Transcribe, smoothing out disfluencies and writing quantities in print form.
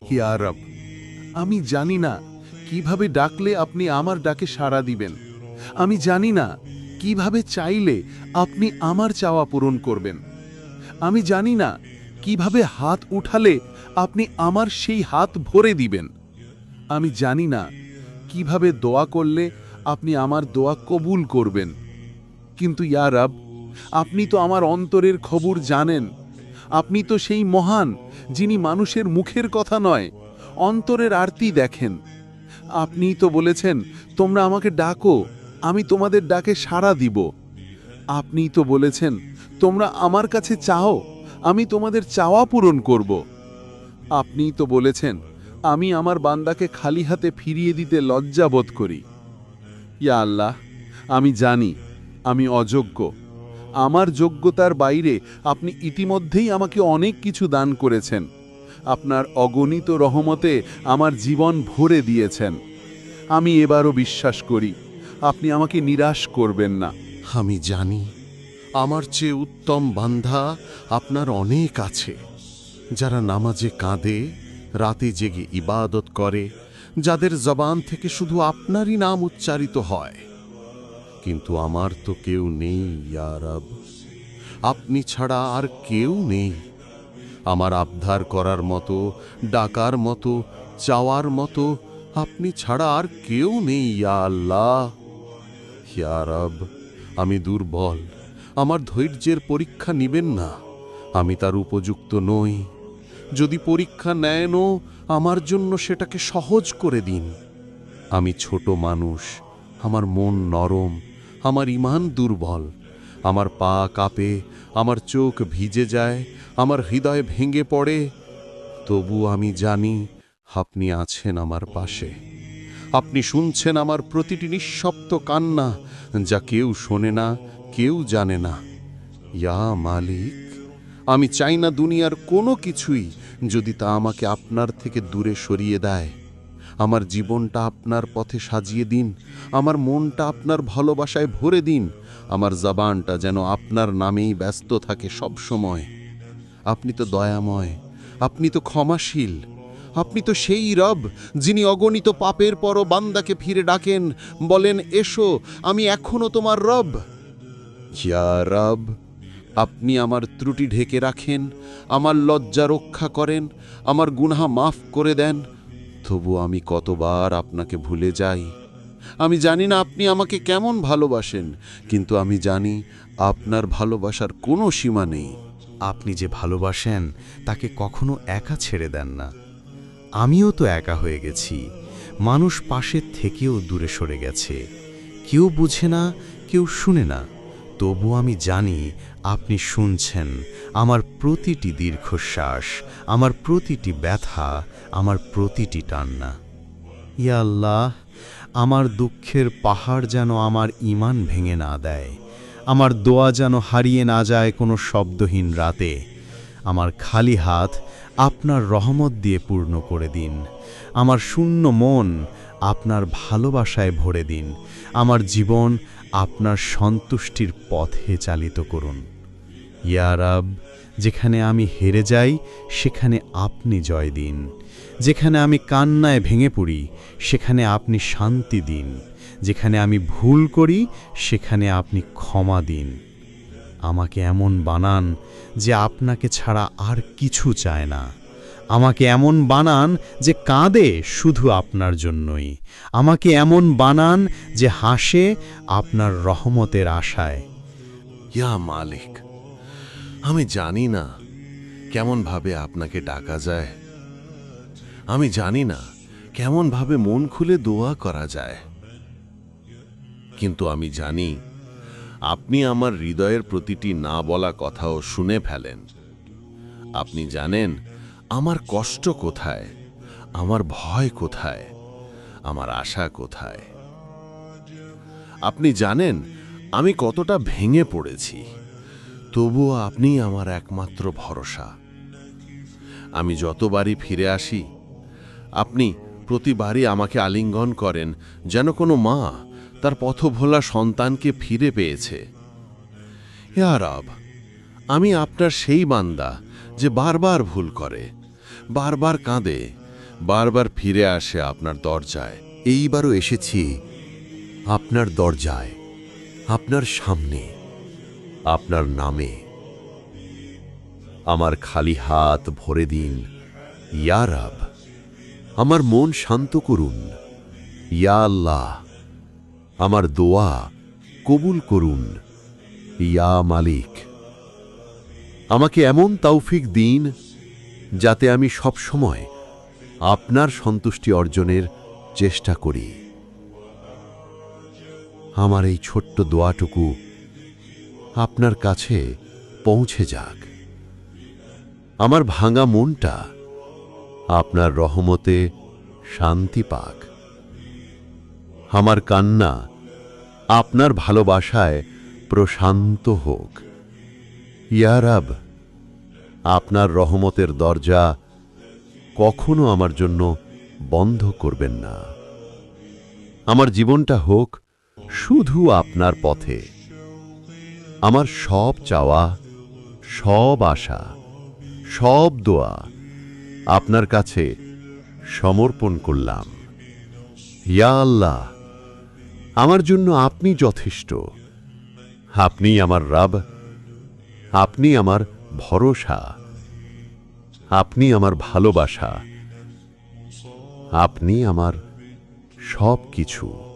ইয়া রব, আমি জানি না কিভাবে ডাকলে আপনি আমার ডাকে সাড়া দিবেন। আমি জানি না কিভাবে চাইলে আপনি আমার চাওয়া পূরণ করবেন। আমি জানি না কিভাবে হাত উঠালে আপনি আমার সেই হাত ভরে দিবেন। আমি জানি না কিভাবে দোয়া করলে আপনি আমার দোয়া কবুল করবেন। কিন্তু ইয়া রব, আপনি তো আমার অন্তরের খবর জানেন। আপনি তো সেই মহান যিনি মানুষের মুখের কথা নয়, অন্তরের আরতি দেখেন। আপনিই তো বলেছেন, তোমরা আমাকে ডাকো, আমি তোমাদের ডাকে সাড়া দিব। আপনিই তো বলেছেন, তোমরা আমার কাছে চাও, আমি তোমাদের চাওয়া পূরণ করব। আপনিই তো বলেছেন, আমি আমার বান্দাকে খালি হাতে ফিরিয়ে দিতে লজ্জা বোধ করি। ইয়া আল্লাহ, আমি জানি আমি অযোগ্য। আমার যোগ্যতার বাইরে আপনি ইতিমধ্যেই আমাকে অনেক কিছু দান করেছেন। আপনার অগণিত রহমতে আমার জীবন ভরে দিয়েছেন। আমি এবারও বিশ্বাস করি আপনি আমাকে নিরাশ করবেন না। আমি জানি আমার চেয়ে উত্তম বান্ধা আপনার অনেক আছে, যারা নামাজে কাঁদে, রাতে জেগে ইবাদত করে, যাদের জবান থেকে শুধু আপনারই নাম উচ্চারিত হয়। কিন্তু আমার তো কেউ নেই ইয়া রব, আপনি ছাড়া আর কেউ নেই। আমার আবদার করার মতো, ডাকার মতো, চাওয়ার মতো আপনি ছাড়া আর কেউ নেই ইয়া আল্লাহ। ইয়া রব, আমি দুর্বল, আমার ধৈর্যের পরীক্ষা নিবেন না, আমি তার উপযুক্ত নই। যদি পরীক্ষা নেনও, আমার জন্য সেটাকে সহজ করে দিন। আমি ছোট মানুষ, আমার মন নরম, আমার ঈমান দুর্বল, আমার পা কাঁপে, আমার চোখ ভিজে যায়, আমার হৃদয় ভেঙে পড়ে। তবু আমি জানি আপনি আছেন আমার পাশে। আপনি শুনছেন আমার প্রতিটি নিঃশব্দ কান্না, যা কেউ শোনে না, কেউ জানে না। ইয়া মালিক, আমি চাই না দুনিয়ার কোনো কিছুই যদি তা আমাকে আপনার থেকে দূরে সরিয়ে দেয়। আমার জীবনটা আপনার পথে সাজিয়ে দিন, আমার মনটা আপনার ভালোবাসায় ভরে দিন, আমার জবানটা যেন আপনার নামেই ব্যস্ত থাকে সব সময়। আপনি তো দয়াময়, আপনি তো ক্ষমাশীল, আপনি তো সেই রব যিনি অগণিত পাপের পরও বান্দাকে ফিরে ডাকেন, বলেন, এসো, আমি এখনো তোমার রব। ইয়া রব, আপনি আমার ত্রুটি ঢেকে রাখেন, আমার লজ্জা রক্ষা করেন, আমার গুনাহ মাফ করে দেন। তবু আমি কতবার আপনাকে ভুলে যাই। আমি জানি না আপনি আমাকে কেমন ভালোবাসেন, কিন্তু আমি জানি আপনার ভালোবাসার কোনো সীমা নেই। আপনি যে ভালোবাসেন তাকে কখনো একা ছেড়ে দেন না। আমিও তো একা হয়ে গেছি, মানুষ পাশের থেকেও দূরে সরে গেছে, কেউ বুঝে না, কেউ শুনে না। তবু আমি জানি আপনি শুনছেন আমার প্রতিটি দীর্ঘশ্বাস, আমার প্রতিটি ব্যথা, আমার প্রতিটি টান্না। ইয়া আল্লাহ, আমার দুঃখের পাহাড় যেন আমার ঈমান ভেঙে না দেয়, আমার দোয়া যেন হারিয়ে না যায় কোনো শব্দহীন রাতে। আমার খালি হাত আপনার রহমত দিয়ে পূর্ণ করে দিন, আমার শূন্য মন আপনার ভালোবাসায় ভরে দিন, আমার জীবন আপনার সন্তুষ্টির পথে চালিত করুন। ইয়া রব, যেখানে আমি হেরে যাই সেখানে আপনি জয় দিন, যেখানে আমি কান্নায় ভেঙে পড়ি সেখানে আপনি শান্তি দিন, যেখানে আমি ভুল করি সেখানে আপনি ক্ষমা দিন। আমাকে এমন বানান যে আপনাকে ছাড়া আর কিছু চায় না, আমাকে এমন বানান যে কাঁদে শুধু আপনার জন্যই, আমাকে এমন বানান যে হাসে আপনার রহমতের আশায়। ইয়া মালিক, আমি জানি না কেমনভাবে আপনাকে ডাকা যায়, আমি জানি না কেমনভাবে মন খুলে দোয়া করা যায়, কিন্তু আমি জানি আপনি আমার হৃদয়ের প্রতিটি না বলা কথাও শুনে ফেলেন। আপনি জানেন আমার কষ্ট কোথায়, আমার ভয় কোথায়, আমার আশা কোথায়। আপনি জানেন আমি কতটা ভেঙে পড়েছি, তবুও আপনি আমার একমাত্র ভরসা। আমি যতবারই ফিরে আসি, আপনি প্রতিবারই আমাকে আলিঙ্গন করেন, যেন কোনো মা তার পথভোলা সন্তানকে ফিরে পেয়েছে। ইয়া রব, আমি আপনার সেই বান্দা যে বারবার ভুল করে, বারবার কাঁদে, বারবার ফিরে আসে আপনার দরজায়। এইবারও এসেছি আপনার দরজায়, আপনার সামনে, আপনার নামে। আমার খালি হাত ভরে দিন ইয়া রব, আমার মন শান্ত করুন ইয়া আল্লাহ, আমার দোয়া কবুল করুন ইয়া মালিক। আমাকে এমন তৌফিক দিন যাতে আমি সব সময় আপনার সন্তুষ্টি অর্জনের চেষ্টা করি। আমার এই ছোট্ট দোয়াটুকু আপনার কাছে পৌঁছে যাক। আমার ভাঙা মনটা আপনার রহমতে শান্তি পাক। আমার কান্না আপনার ভালোবাসায় প্রশান্ত হোক। ইয়া রব, আপনার রহমতের দরজা কখনো আমার জন্য বন্ধ করবেন না। আমার জীবনটা হোক শুধু আপনার পথে। আমার সব চাওয়া, সব আশা, সব দোয়া আপনার কাছে সমর্পণ করলাম। ইয়া আল্লাহ, আমার জন্য আপনি যথেষ্ট। আপনি আমার রব, আপনি আমার ভরসা, আপনি আমার ভালোবাসা, আপনি আমার সব কিছু।